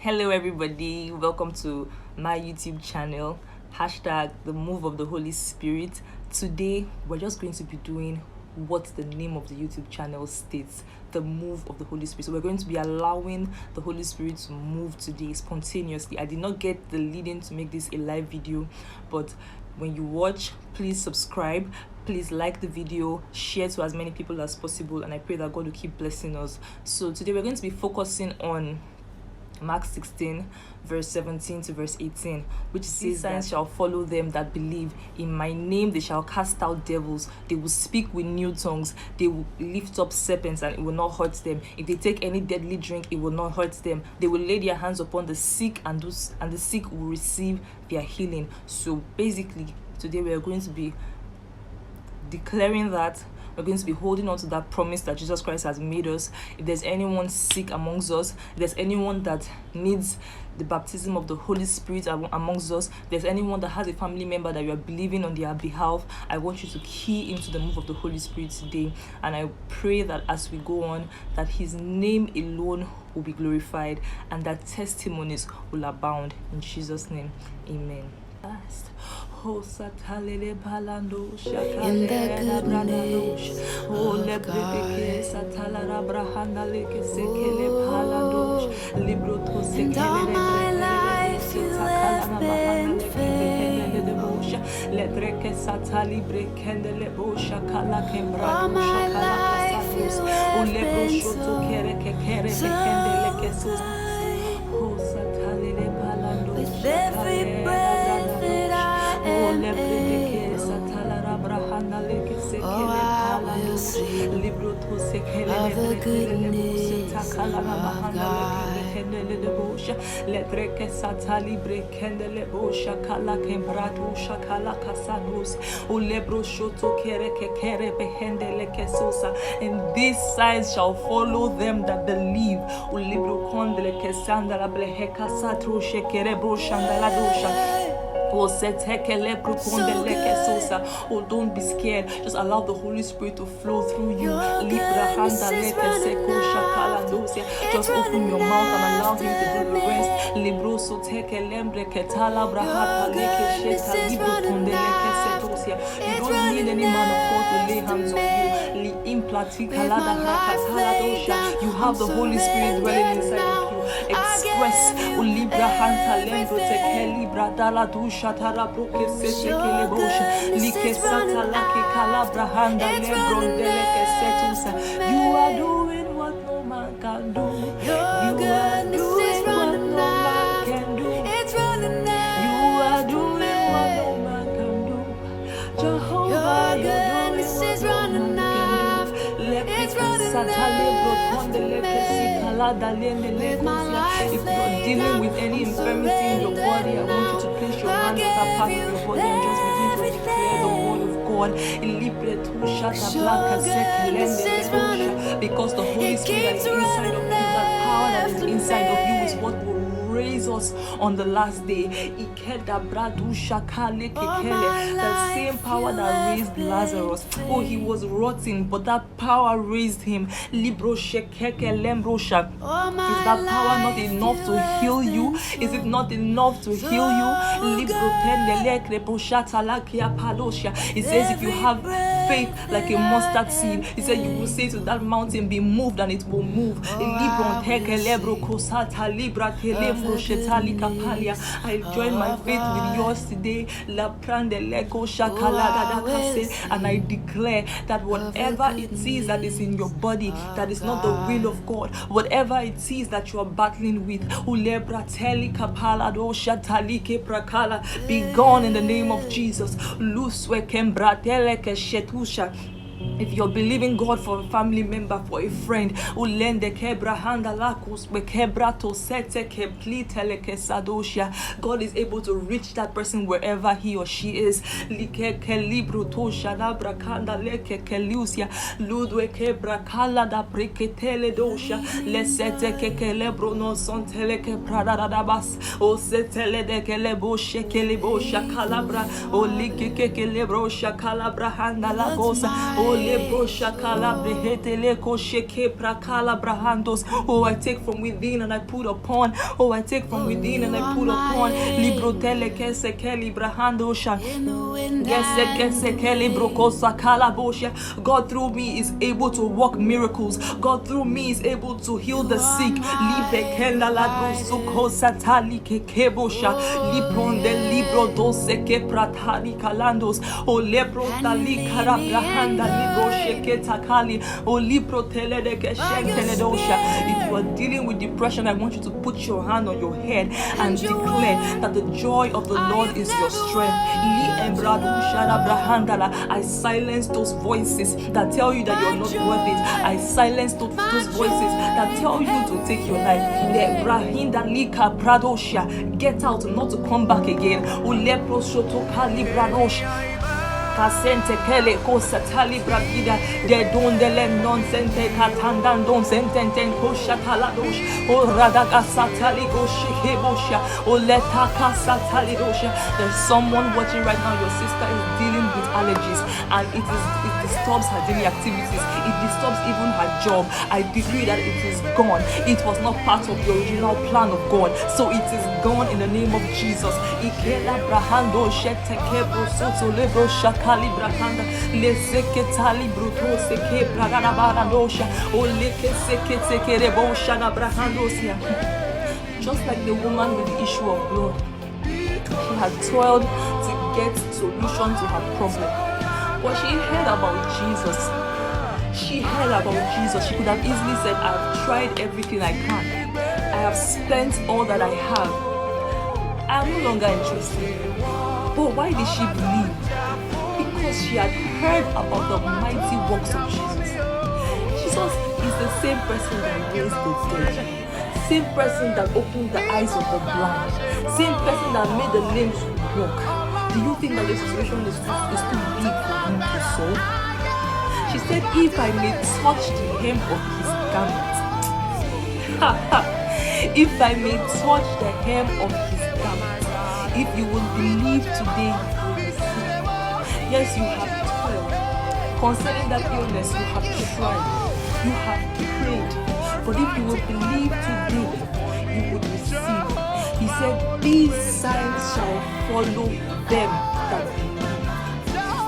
Hello, everybody. Welcome to my YouTube channel. Hashtag the move of the Holy Spirit. Today, we're just going to be doing what the name of the YouTube channel states, the move of the Holy Spirit. So we're going to be allowing the Holy Spirit to move today spontaneously. I did not get the lead-in to make this a live video, but when you watch, please subscribe, please like the video, share to as many people as possible, and I pray that God will keep blessing us. So today we're going to be focusing on Mark 16 verse 17 to verse 18, which says, "Signs shall follow them that believe. In my name they shall cast out devils. They will speak with new tongues. They will lift up serpents and it will not hurt them. If they take any deadly drink, it will not hurt them. They will lay their hands upon the sick and the sick will receive their healing." So basically, today we are going to be declaring that. We're going to be holding on to that promise that Jesus Christ has made us. If there's anyone sick amongst us, if there's anyone that needs the baptism of the Holy Spirit amongst us, if there's anyone that has a family member that you are believing on their behalf, I want you to key into the move of the Holy Spirit today. And I pray that as we go on, that His name alone will be glorified and that testimonies will abound. In Jesus' name, amen. In the goodness of God. And all my life you have been faithful. All my life you have been so with every breath that I am able. Oh, I will sing of the goodness of God. And these signs shall follow them that believe. Oh, don't be scared. Just allow the Holy Spirit to flow through you. Just open your mouth and allow Him to do the rest. You don't need any man of God to lay hands on you. You have the Holy Spirit dwelling inside of you. Express Libra Hanta Lembro Teke Libra Dala Dusha Tara Broke Sete Kelebosha Like Sata Laki Calabra Handa Lembro Deleke Setusa. You are doing what no man can do. You are doing what no man can do. You are doing what no man can do. Jehovah, your goodness is running out. It's running out. If you're dealing with any infirmity in your body, I want you to place your hands on that part of your body and just begin to declare the word of God. Because the Holy Spirit that is inside of you, that power that is inside of you is what will raise us on the last day. The same power that raised Lazarus. Oh, he was rotten, but that power raised him. Is that power not enough to heal you? Is it not enough to heal you? It says if you have faith like a mustard seed, He said you will say to that mountain, be moved, and it will move. I join my faith with yours today, and I declare that whatever it is that is in your body that is not the will of God, whatever it is that you are battling with, be gone in the name of Jesus. If you're believing God for a family member, for a friend, God is able to reach that person wherever he or she is. lebro shakala brehetele kosheke prakala brahandos. Oh, I take from within and I put upon. Oh, I take from within and I put upon. Libro tele kese keli brahandosha. God through me is able to work miracles. God through me is able to heal the sick. If you are dealing with depression, I want you to put your hand on your head and declare that the joy of the Lord is your strength. I silence those voices that tell you that you're not worth it. I silence those voices that tell you to take your life. Get out, not to come back again. Kasente kele kosa tali bravida de dondele non sente katandan don sententen kosha taladosh o radaga satali goshi hebosha o leta kasa talidosha. There's someone watching right now. Your sister is dealing with allergies and it disturbs her daily activities. It disturbs even her job. I decree that it is gone. It was not part of the original plan of God, so it is gone in the name of Jesus. Ikela brahando sheteke brosoto lebro shaka Kalibrakanda, Leseketali Bruto Seke Bragarabandosha, O Leke Seketekerebosha Brahandosia. Just like the woman with the issue of blood, she had toiled to get solution to her problem. But she heard about Jesus. She heard about Jesus. She could have easily said, I've tried everything I can. I have spent all that I have. I am no longer interested. But why did she believe? Because she had heard about the mighty works of Jesus. Jesus is the same person that raised the dead, same person that opened the eyes of the blind, same person that made the lame to walk. Do you think that the situation is too big for him to solve? She said, if I may touch the hem of his garment, if I may touch the hem of his garment, if you will believe today, yes, you have toiled. Concerning that illness, you have tried. You have prayed. But if you will believe today, you will receive. He said, these signs shall follow them that believe.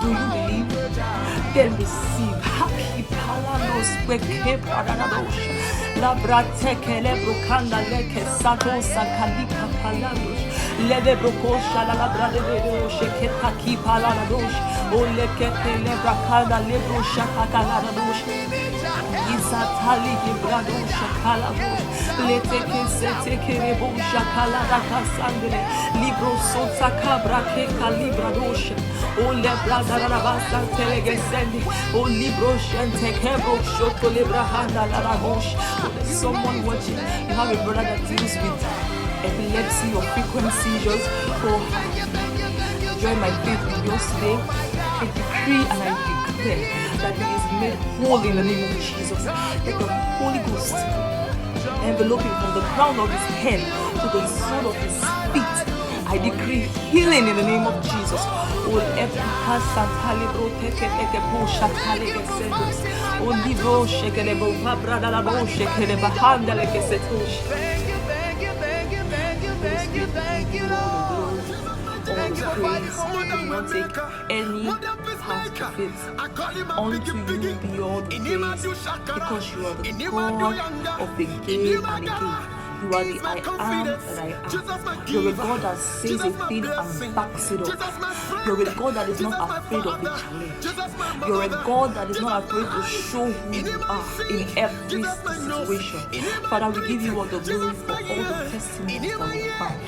Do you believe? Then receive. Happy palanos weke paranados. La brateke lebrokanda leke sato sakalika palanos. Leve brokosha la brade de sheketa ki palanados. Ole kete lebrakanda lebrosha kakalados. Isatali gebradosha kalabos. Leteke seteke lebosha kaladaka sandele. Libro sota cabra ke kalibradosha. Ole bradarabasa telegesende. O libro shente kebro shoko lebrahanda la rabosh. There's someone watching. You have a brother that deals with epilepsy or frequent seizures. Oh, join my faith with yours today. I decree and I declare that he is made whole in the name of Jesus. Let the Holy Ghost envelope him from the crown of his head to the sole of his feet. I decree healing in the name of Jesus. All every libro shekelebo brada shekeleba handele kesetush. All the praise, do not take any part of it. Unto you be all the praise, because you are the God of the gave and the gave. You are the I am that I am. You're a God that says a thing and backs it up. You're a God that is not afraid of the challenge. You're a God that is not afraid to show who you are in every situation. Father, we give you all the glory for all the testimonies that we found.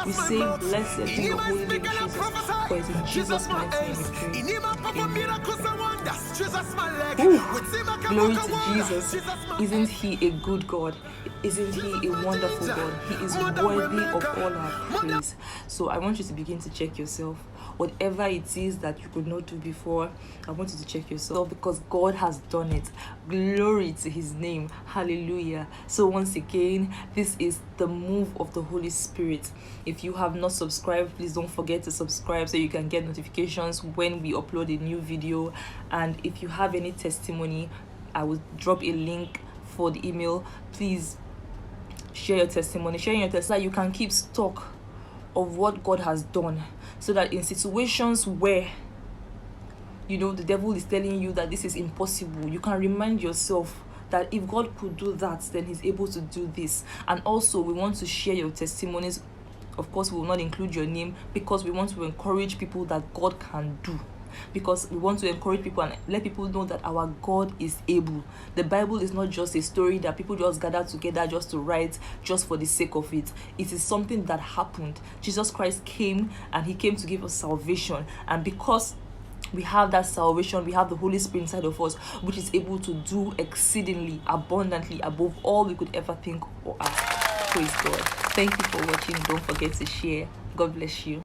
We say, blessed be your holy name, Jesus, for it's in Jesus' mighty name we pray. Amen. Ooh, glory to Jesus. Isn't he a good God? Isn't he a wonderful God? He is worthy of all our praise. So I want you to begin to check yourself. Whatever it is that you could not do before, I want you to check yourself, because God has done it. Glory to his name. Hallelujah. So once again, this is the move of the Holy Spirit. If you have not subscribed, please don't forget to subscribe so you can get notifications when we upload a new video. And if you have any testimony, I will drop a link for the email. Please share your testimony, so that you can keep stock of what God has done, so that in situations where the devil is telling you that this is impossible, you can remind yourself that if God could do that, then he's able to do this. And also, we want to share your testimonies. Of course, we will not include your name, because we want to encourage people that God can do. Because we want to encourage people and let people know that our God is able. The Bible is not just a story that people just gather together just to write, just for the sake of it. It is something that happened. Jesus Christ came, and he came to give us salvation. And because we have that salvation, we have the Holy Spirit inside of us, which is able to do exceedingly abundantly above all we could ever think or ask. Praise God. Thank you for watching. Don't forget to share. God bless you.